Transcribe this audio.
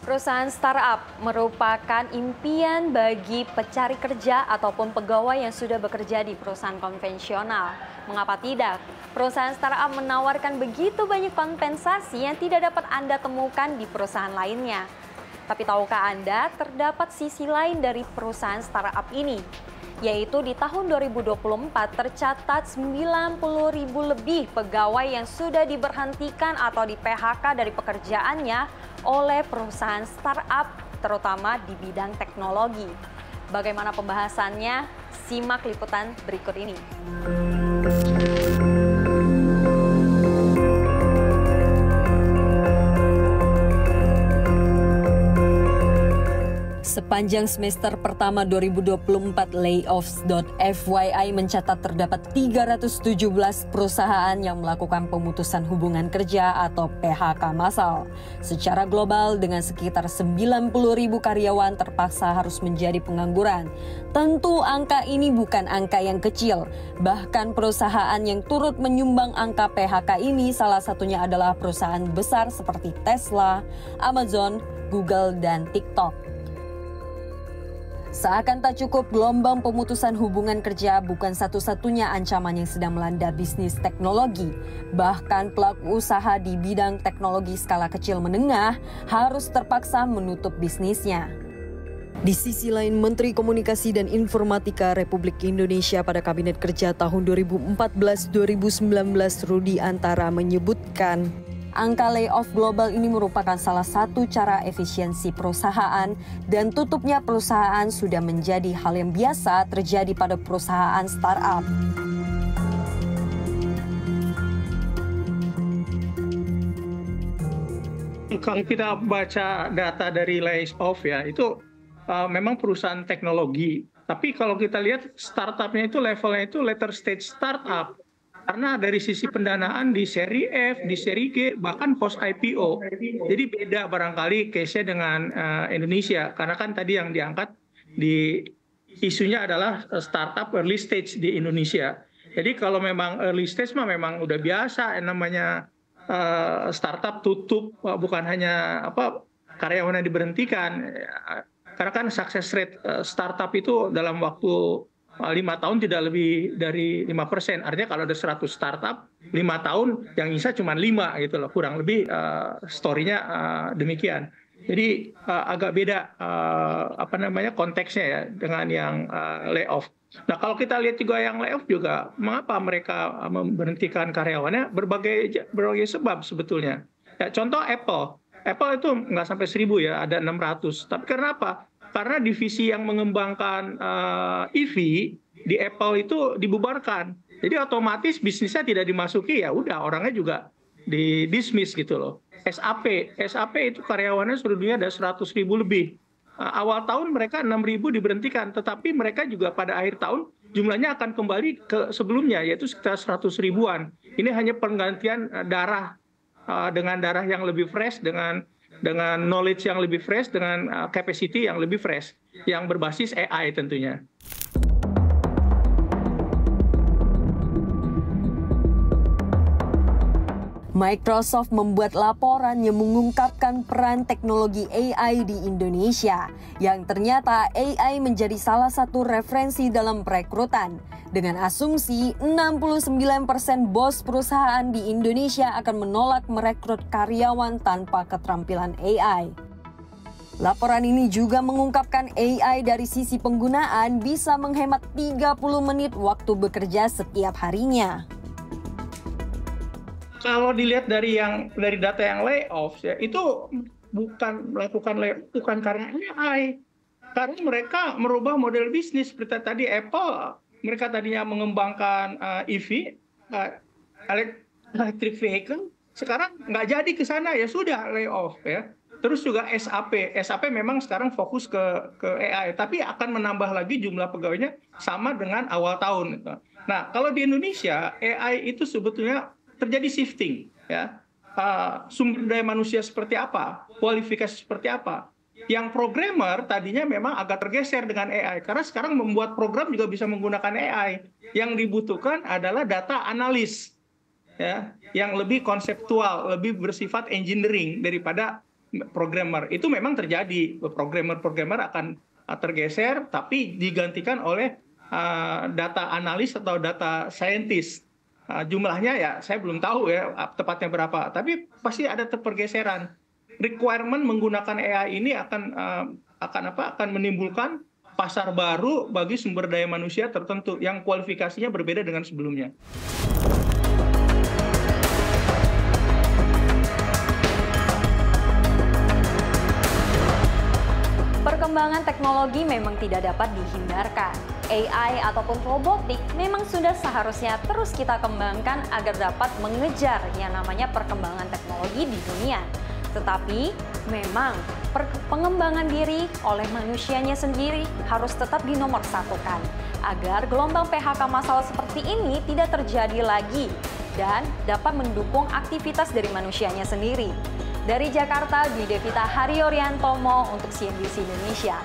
Perusahaan startup merupakan impian bagi pencari kerja ataupun pegawai yang sudah bekerja di perusahaan konvensional. Mengapa tidak? Perusahaan startup menawarkan begitu banyak kompensasi yang tidak dapat Anda temukan di perusahaan lainnya. Tapi tahukah Anda terdapat sisi lain dari perusahaan startup ini? Yaitu di tahun 2024 tercatat 90.000 lebih pegawai yang sudah diberhentikan atau di PHK dari pekerjaannya oleh perusahaan startup, terutama di bidang teknologi. Bagaimana pembahasannya? Simak liputan berikut ini. Sepanjang semester pertama 2024, layoffs.fyi mencatat terdapat 317 perusahaan yang melakukan pemutusan hubungan kerja atau PHK massal. Secara global, dengan sekitar 90.000 karyawan terpaksa harus menjadi pengangguran. Tentu angka ini bukan angka yang kecil. Bahkan perusahaan yang turut menyumbang angka PHK ini salah satunya adalah perusahaan besar seperti Tesla, Amazon, Google, dan TikTok. Seakan tak cukup, gelombang pemutusan hubungan kerja bukan satu-satunya ancaman yang sedang melanda bisnis teknologi. Bahkan pelaku usaha di bidang teknologi skala kecil menengah harus terpaksa menutup bisnisnya. Di sisi lain, Menteri Komunikasi dan Informatika Republik Indonesia pada Kabinet Kerja tahun 2014-2019 Rudi Antara menyebutkan, angka layoff global ini merupakan salah satu cara efisiensi perusahaan dan tutupnya perusahaan sudah menjadi hal yang biasa terjadi pada perusahaan startup. Kalau kita baca data dari layoff ya, itu memang perusahaan teknologi. Tapi kalau kita lihat startupnya itu levelnya itu later stage startup. Karena dari sisi pendanaan di seri F, di seri G, bahkan post IPO. Jadi beda barangkali case-nya dengan Indonesia. Karena kan tadi yang diangkat di isunya adalah startup early stage di Indonesia. Jadi kalau memang early stage mah memang udah biasa namanya startup tutup, bukan hanya karyawannya diberhentikan. Karena kan success rate startup itu dalam waktu 5 tahun tidak lebih dari 5%. Artinya kalau ada 100 startup, 5 tahun yang nyisa cuma 5 gitu loh. Kurang lebih story-nya demikian. Jadi agak beda konteksnya ya dengan yang layoff. Nah, kalau kita lihat juga yang layoff juga, mengapa mereka memberhentikan karyawannya? Berbagai sebab sebetulnya. Ya, contoh Apple. Apple itu nggak sampai 1.000 ya, ada 600. Tapi karena apa? Karena divisi yang mengembangkan EV di Apple itu dibubarkan. Jadi otomatis bisnisnya tidak dimasuki, ya udah orangnya juga di-dismiss gitu loh. SAP itu karyawannya seluruh dunia ada 100.000 lebih. Awal tahun mereka 6.000 diberhentikan, tetapi mereka juga pada akhir tahun jumlahnya akan kembali ke sebelumnya, yaitu sekitar 100 ribuan. Ini hanya penggantian darah dengan darah yang lebih fresh, dengan knowledge yang lebih fresh, dengan capacity yang lebih fresh, yang berbasis AI tentunya. Microsoft membuat laporan yang mengungkapkan peran teknologi AI di Indonesia, yang ternyata AI menjadi salah satu referensi dalam perekrutan. Dengan asumsi 69% bos perusahaan di Indonesia akan menolak merekrut karyawan tanpa keterampilan AI. Laporan ini juga mengungkapkan AI dari sisi penggunaan bisa menghemat 30 menit waktu bekerja setiap harinya. Kalau dilihat dari data yang layoff ya, itu bukan melakukan layoff bukan karena AI. Karena mereka merubah model bisnis seperti tadi Apple, mereka tadinya mengembangkan EV, electric vehicle, sekarang nggak jadi ke sana, ya sudah layoff ya. Terus juga SAP memang sekarang fokus ke AI, tapi akan menambah lagi jumlah pegawainya sama dengan awal tahun. Nah, kalau di Indonesia AI itu sebetulnya terjadi shifting ya. Sumber daya manusia seperti apa, kualifikasi seperti apa. Yang programmer tadinya memang agak tergeser dengan AI, karena sekarang membuat program juga bisa menggunakan AI. Yang dibutuhkan adalah data analis ya, yang lebih konseptual, lebih bersifat engineering daripada programmer. Itu memang terjadi, programmer akan tergeser tapi digantikan oleh data analis atau data scientist. Jumlahnya ya saya belum tahu ya tepatnya berapa, tapi pasti ada pergeseran. Requirement menggunakan AI ini akan menimbulkan pasar baru bagi sumber daya manusia tertentu yang kualifikasinya berbeda dengan sebelumnya. Perkembangan teknologi memang tidak dapat dihindarkan. AI ataupun robotik memang sudah seharusnya terus kita kembangkan agar dapat mengejar yang namanya perkembangan teknologi di dunia. Tetapi memang pengembangan diri oleh manusianya sendiri harus tetap dinomorsatukan agar gelombang PHK massal seperti ini tidak terjadi lagi dan dapat mendukung aktivitas dari manusianya sendiri. Dari Jakarta, Dwi Devita Haryoryantomo untuk CNBC Indonesia.